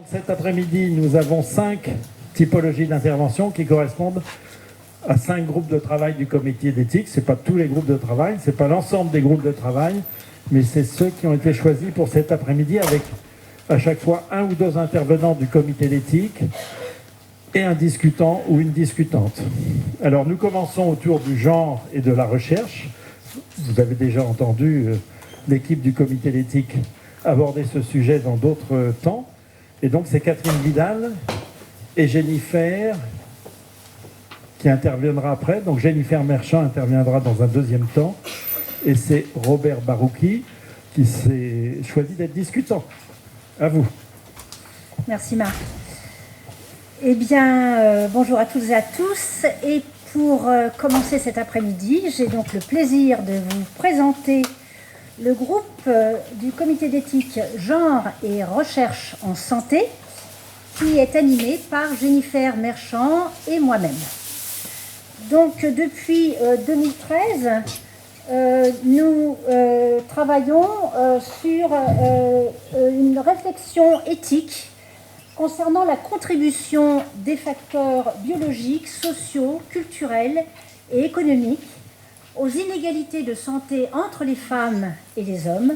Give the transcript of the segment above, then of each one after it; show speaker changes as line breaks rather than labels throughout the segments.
Cet après-midi, nous avons 5 typologies d'intervention qui correspondent à 5 groupes de travail du comité d'éthique. Ce n'est pas tous les groupes de travail, ce n'est pas l'ensemble des groupes de travail, mais c'est ceux qui ont été choisis pour cet après-midi avec à chaque fois un ou deux intervenants du comité d'éthique et un discutant ou une discutante. Alors nous commençons autour du genre et de la recherche. Vous avez déjà entendu l'équipe du comité d'éthique aborder ce sujet dans d'autres temps. Et donc c'est Catherine Vidal et Jennifer qui interviendra après. Donc Jennifer Merchant interviendra dans un deuxième temps. Et c'est Robert Barouki qui s'est choisi d'être discutant. À vous.
Merci Marc. Eh bien, bonjour à toutes et à tous. Et pour commencer cet après-midi, j'ai donc le plaisir de vous présenter le groupe du comité d'éthique Genre et Recherche en Santé, qui est animé par Jennifer Merchant et moi-même. Donc, depuis 2013, nous travaillons sur une réflexion éthique concernant la contribution des facteurs biologiques, sociaux, culturels et économiques aux inégalités de santé entre les femmes et les hommes,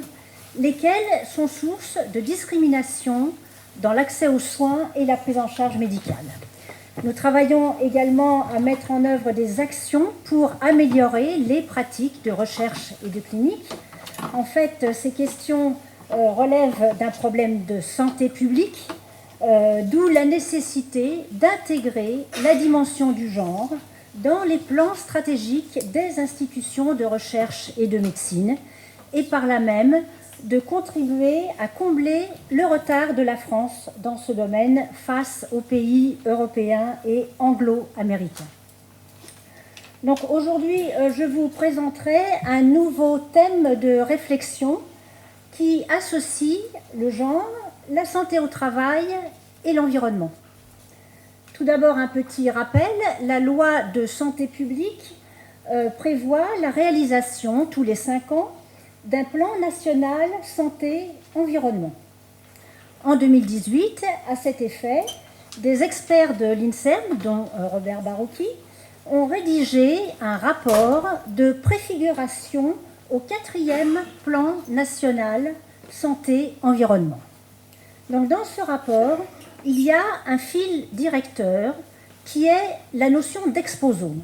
lesquelles sont source de discrimination dans l'accès aux soins et la prise en charge médicale. Nous travaillons également à mettre en œuvre des actions pour améliorer les pratiques de recherche et de clinique. En fait, ces questions relèvent d'un problème de santé publique, d'où la nécessité d'intégrer la dimension du genre dans les plans stratégiques des institutions de recherche et de médecine, et par là même de contribuer à combler le retard de la France dans ce domaine face aux pays européens et anglo-américains. Donc aujourd'hui, je vous présenterai un nouveau thème de réflexion qui associe le genre, la santé au travail et l'environnement. Tout d'abord, un petit rappel, la loi de santé publique prévoit la réalisation tous les 5 ans d'un plan national santé-environnement. En 2018, à cet effet, des experts de l'INSERM, dont Robert Barouki, ont rédigé un rapport de préfiguration au 4e plan national santé-environnement. Donc, dans ce rapport, il y a un fil directeur qui est la notion d'exposome.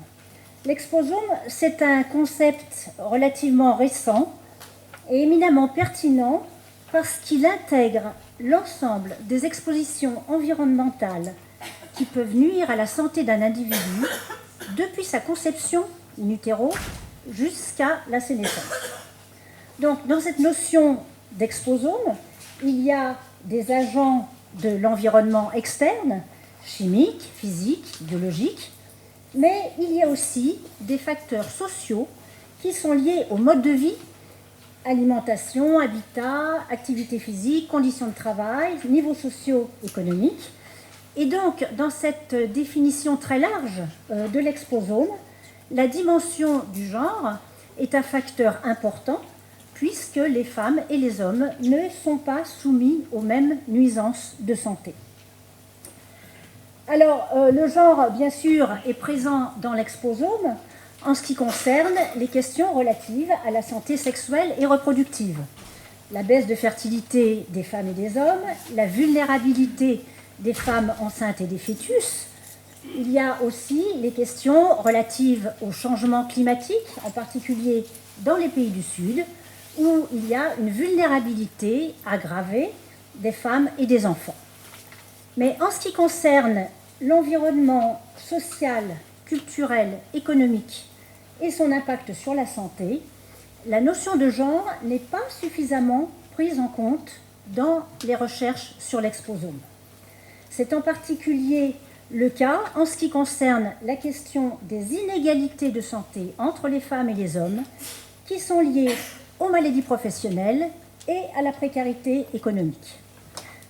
L'exposome, c'est un concept relativement récent et éminemment pertinent parce qu'il intègre l'ensemble des expositions environnementales qui peuvent nuire à la santé d'un individu depuis sa conception in utero jusqu'à la sénescence. Donc, dans cette notion d'exposome, il y a des agents de l'environnement externe, chimique, physique, biologique, mais il y a aussi des facteurs sociaux qui sont liés au mode de vie, alimentation, habitat, activité physique, conditions de travail, niveau socio-économique. Et donc, dans cette définition très large de l'exposome, la dimension du genre est un facteur important puisque les femmes et les hommes ne sont pas soumis aux mêmes nuisances de santé. Alors, le genre, bien sûr, est présent dans l'exposome en ce qui concerne les questions relatives à la santé sexuelle et reproductive. La baisse de fertilité des femmes et des hommes, la vulnérabilité des femmes enceintes et des fœtus. Il y a aussi les questions relatives au changement climatique, en particulier dans les pays du Sud, où il y a une vulnérabilité aggravée des femmes et des enfants. Mais en ce qui concerne l'environnement social, culturel, économique et son impact sur la santé, la notion de genre n'est pas suffisamment prise en compte dans les recherches sur l'exposome. C'est en particulier le cas en ce qui concerne la question des inégalités de santé entre les femmes et les hommes qui sont liées aux maladies professionnelles et à la précarité économique.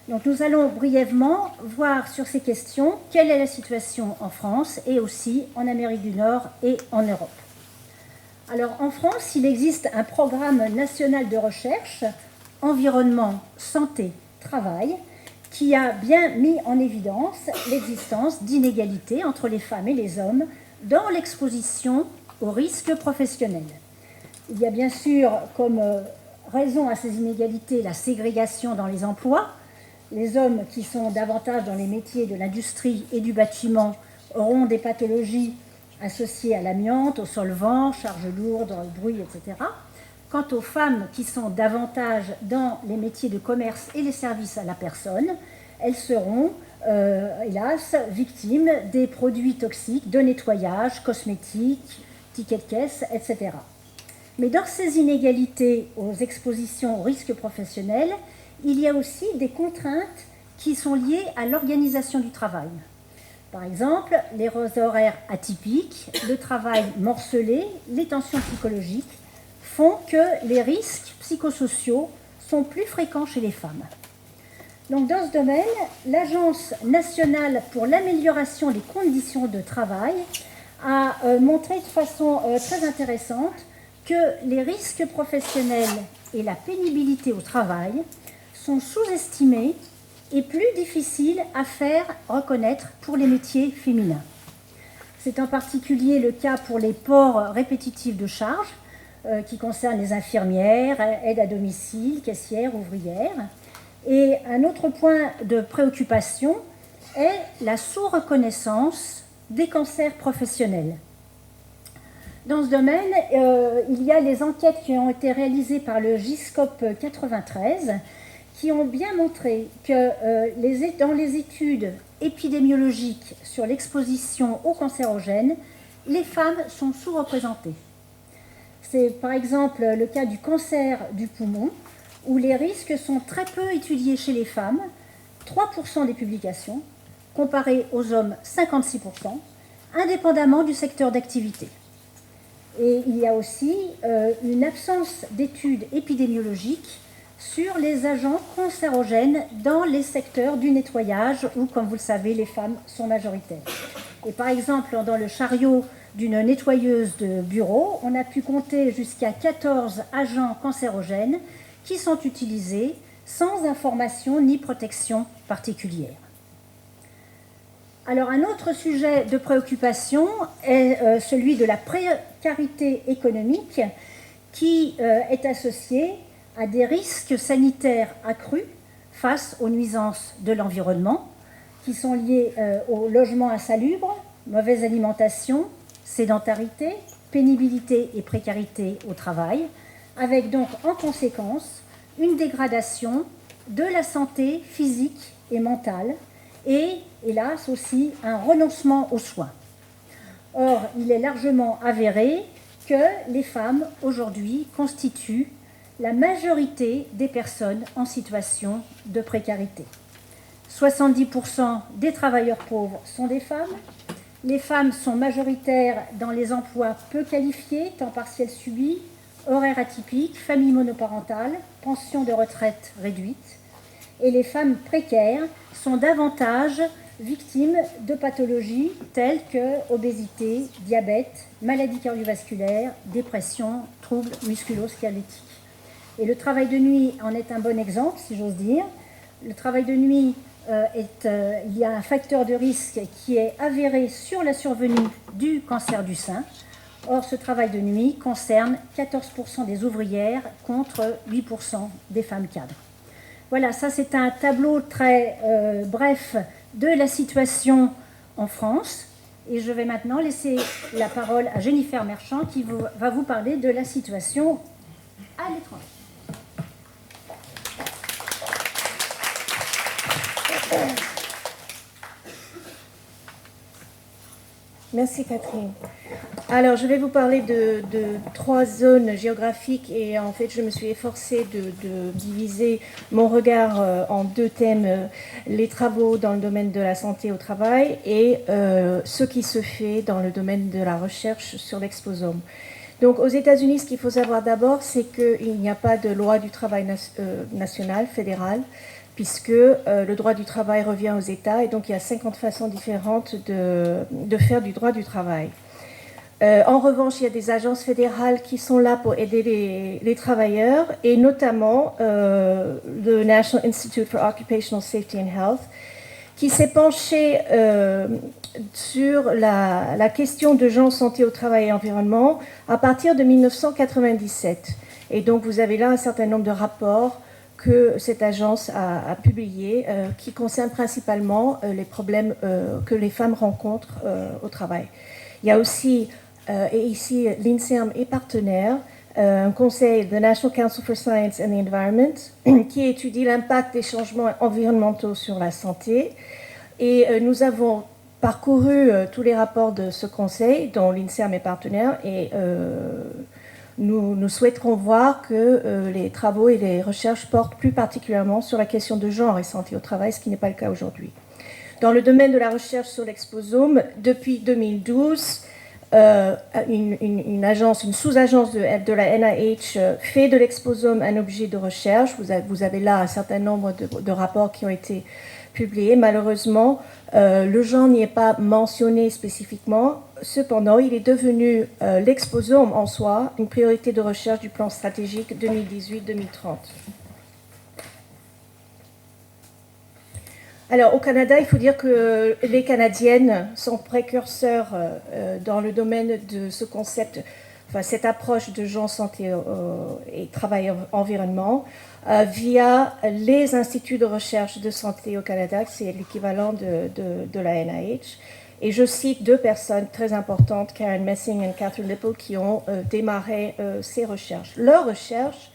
Donc nous allons brièvement voir sur ces questions quelle est la situation en France et aussi en Amérique du Nord et en Europe. Alors en France, il existe un programme national de recherche, environnement, santé, travail, qui a bien mis en évidence l'existence d'inégalités entre les femmes et les hommes dans l'exposition aux risques professionnels. Il y a bien sûr comme raison à ces inégalités la ségrégation dans les emplois. Les hommes qui sont davantage dans les métiers de l'industrie et du bâtiment auront des pathologies associées à l'amiante, aux solvants, charges lourdes, bruit, etc. Quant aux femmes qui sont davantage dans les métiers de commerce et les services à la personne, elles seront, hélas, victimes des produits toxiques de nettoyage, cosmétiques, tickets de caisse, etc. Mais dans ces inégalités aux expositions aux risques professionnels, il y a aussi des contraintes qui sont liées à l'organisation du travail. Par exemple, les horaires atypiques, le travail morcelé, les tensions psychologiques font que les risques psychosociaux sont plus fréquents chez les femmes. Donc dans ce domaine, l'Agence nationale pour l'amélioration des conditions de travail a montré de façon très intéressante que les risques professionnels et la pénibilité au travail sont sous-estimés et plus difficiles à faire reconnaître pour les métiers féminins. C'est en particulier le cas pour les ports répétitifs de charges, qui concernent les infirmières, aides à domicile, caissières, ouvrières. Et un autre point de préoccupation est la sous-reconnaissance des cancers professionnels. Dans ce domaine, il y a les enquêtes qui ont été réalisées par le GISCOP 93 qui ont bien montré que dans les études épidémiologiques sur l'exposition aux cancérogènes, les femmes sont sous-représentées. C'est par exemple le cas du cancer du poumon, où les risques sont très peu étudiés chez les femmes, 3% des publications, comparé aux hommes 56%, indépendamment du secteur d'activité. Et il y a aussi une absence d'études épidémiologiques sur les agents cancérogènes dans les secteurs du nettoyage où, comme vous le savez, les femmes sont majoritaires. Et par exemple, dans le chariot d'une nettoyeuse de bureau, on a pu compter jusqu'à 14 agents cancérogènes qui sont utilisés sans information ni protection particulière. Alors un autre sujet de préoccupation est celui de la précarité économique qui est associée à des risques sanitaires accrus face aux nuisances de l'environnement qui sont liés au logement insalubre, mauvaise alimentation, sédentarité, pénibilité et précarité au travail, avec donc en conséquence une dégradation de la santé physique et mentale et, hélas, aussi un renoncement aux soins. Or, il est largement avéré que les femmes, aujourd'hui, constituent la majorité des personnes en situation de précarité. 70% des travailleurs pauvres sont des femmes. Les femmes sont majoritaires dans les emplois peu qualifiés, temps partiel subi, horaires atypiques, famille monoparentale, pension de retraite réduite. Et les femmes précaires sont davantage victimes de pathologies telles que obésité, diabète, maladies cardiovasculaires, dépression, troubles musculo-squelettiques. Et le travail de nuit en est un bon exemple, si j'ose dire. Le travail de nuit, il y a un facteur de risque qui est avéré sur la survenue du cancer du sein. Or, ce travail de nuit concerne 14% des ouvrières contre 8% des femmes cadres. Voilà, ça c'est un tableau très bref de la situation en France. Et je vais maintenant laisser la parole à Jennifer Merchant qui va vous parler de la situation à l'étranger.
Merci Catherine. Alors je vais vous parler de 3 zones géographiques et en fait je me suis efforcée de diviser mon regard en 2 thèmes, les travaux dans le domaine de la santé au travail et ce qui se fait dans le domaine de la recherche sur l'exposome. Donc aux États-Unis, ce qu'il faut savoir d'abord, c'est qu'il n'y a pas de loi du travail nationale, fédérale, puisque le droit du travail revient aux États et donc il y a 50 façons différentes de faire du droit du travail. En revanche, il y a des agences fédérales qui sont là pour aider les travailleurs, et notamment le National Institute for Occupational Safety and Health, qui s'est penché sur la question de gens, santé au travail et environnement à partir de 1997. Et donc, vous avez là un certain nombre de rapports que cette agence a publiés qui concernent principalement les problèmes que les femmes rencontrent au travail. Il y a aussi, et ici l'INSERM est partenaire, un conseil, the National Council for Science and the Environment, qui étudie l'impact des changements environnementaux sur la santé. Et nous avons parcouru tous les rapports de ce conseil, dont l'INSERM est partenaire, et nous souhaiterons voir que les travaux et les recherches portent plus particulièrement sur la question de genre et santé au travail, ce qui n'est pas le cas aujourd'hui. Dans le domaine de la recherche sur l'exposome, depuis 2012, une sous-agence de la NIH fait de l'exposome un objet de recherche. Vous avez là un certain nombre de rapports qui ont été publiés. Malheureusement, le genre n'y est pas mentionné spécifiquement. Cependant, il est devenu l'exposome en soi une priorité de recherche du plan stratégique 2018-2030. Alors, au Canada, il faut dire que les Canadiennes sont précurseurs dans le domaine de ce concept, enfin, cette approche de genre, santé et travail environnement via les instituts de recherche de santé au Canada, c'est l'équivalent de la NIH. Et je cite deux personnes très importantes, Karen Messing et Catherine Lipple, qui ont démarré ces recherches. Leurs recherches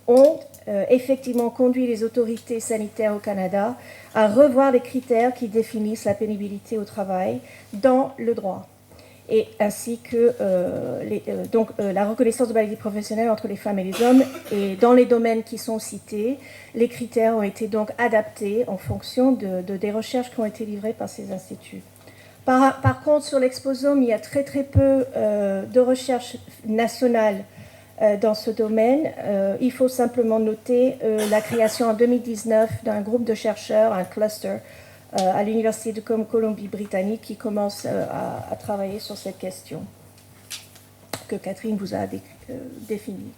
ont effectivement conduit les autorités sanitaires au Canada à revoir les critères qui définissent la pénibilité au travail dans le droit, et ainsi que la reconnaissance de maladie professionnelle entre les femmes et les hommes. Et dans les domaines qui sont cités, les critères ont été donc adaptés en fonction des recherches qui ont été livrées par ces instituts. Par contre, sur l'exposome, il y a très peu de recherches nationales dans ce domaine. Il faut simplement noter la création en 2019 d'un groupe de chercheurs, un cluster, à l'Université de Colombie-Britannique qui commence à travailler sur cette question que Catherine vous a définie.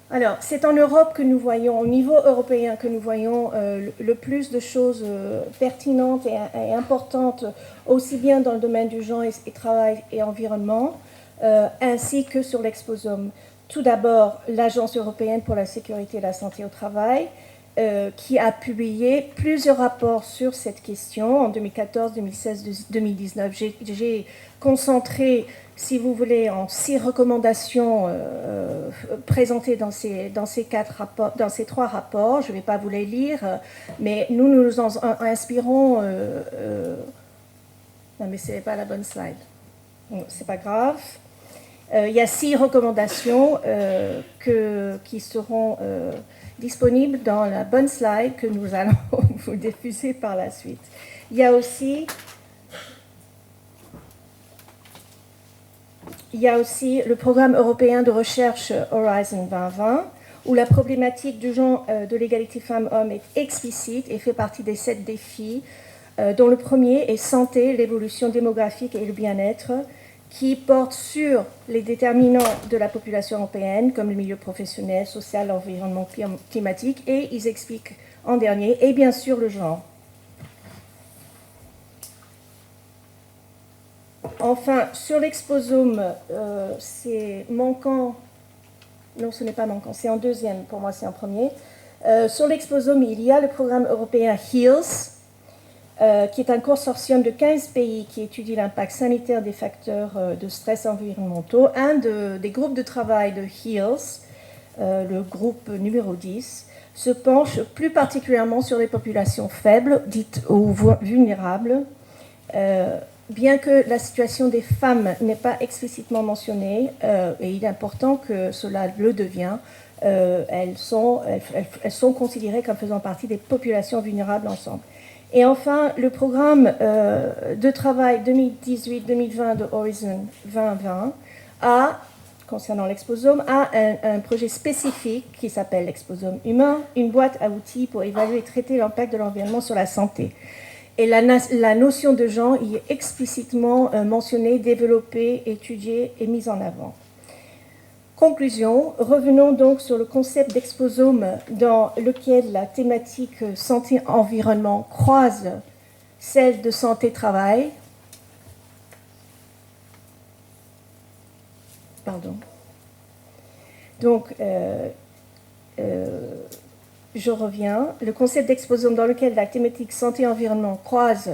Alors, c'est en Europe que nous voyons, au niveau européen, que nous voyons le plus de choses pertinentes et importantes, aussi bien dans le domaine du genre et travail et environnement, ainsi que sur l'exposome. Tout d'abord, l'Agence européenne pour la sécurité et la santé au travail, qui a publié plusieurs rapports sur cette question en 2014, 2016, 2019. J'ai concentré, si vous voulez, en 6 recommandations présentées dans ces 3 rapports. Je ne vais pas vous les lire, mais nous nous en inspirons. Non, mais ce n'est pas la bonne slide. C'est pas grave. Il y a 6 recommandations qui seront disponibles dans la bonne slide que nous allons vous diffuser par la suite. Il y a aussi le programme européen de recherche Horizon 2020, où la problématique du genre de l'égalité femmes-hommes est explicite et fait partie des 7 défis, dont le premier est santé, l'évolution démographique et le bien-être, qui porte sur les déterminants de la population européenne, comme le milieu professionnel, social, l'environnement climatique, et ils expliquent en dernier, et bien sûr le genre. Enfin, sur l'exposome, c'est manquant, non ce n'est pas manquant, c'est en deuxième, pour moi c'est en premier. Sur l'exposome, il y a le programme européen HEALS, qui est un consortium de 15 pays qui étudie l'impact sanitaire des facteurs de stress environnementaux. Un des groupes de travail de HEALS, le groupe numéro 10, se penche plus particulièrement sur les populations faibles, dites ou vulnérables. Bien que la situation des femmes n'est pas explicitement mentionnée, et il est important que cela le devienne, elles sont considérées comme faisant partie des populations vulnérables ensemble. Et enfin, le programme de travail 2018-2020 de Horizon 2020 concernant l'exposome, a un projet spécifique qui s'appelle l'exposome humain, une boîte à outils pour évaluer et traiter l'impact de l'environnement sur la santé. Et la notion de genre y est explicitement mentionnée, développée, étudiée et mise en avant. Conclusion, revenons donc sur le concept d'exposome dans lequel la thématique santé-environnement croise celle de santé-travail. Pardon. Donc, je reviens. Le concept d'exposome dans lequel la thématique santé-environnement croise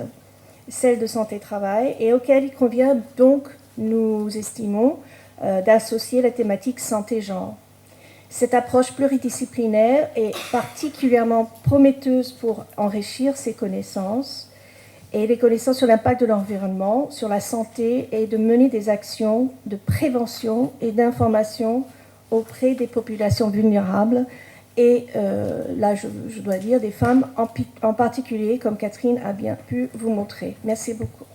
celle de santé-travail et auquel il convient donc, nous estimons, d'associer la thématique santé-genre. Cette approche pluridisciplinaire est particulièrement prometteuse pour enrichir ses connaissances et les connaissances sur l'impact de l'environnement, sur la santé et de mener des actions de prévention et d'information auprès des populations vulnérables et là je dois dire des femmes en particulier comme Catherine a bien pu vous montrer. Merci beaucoup.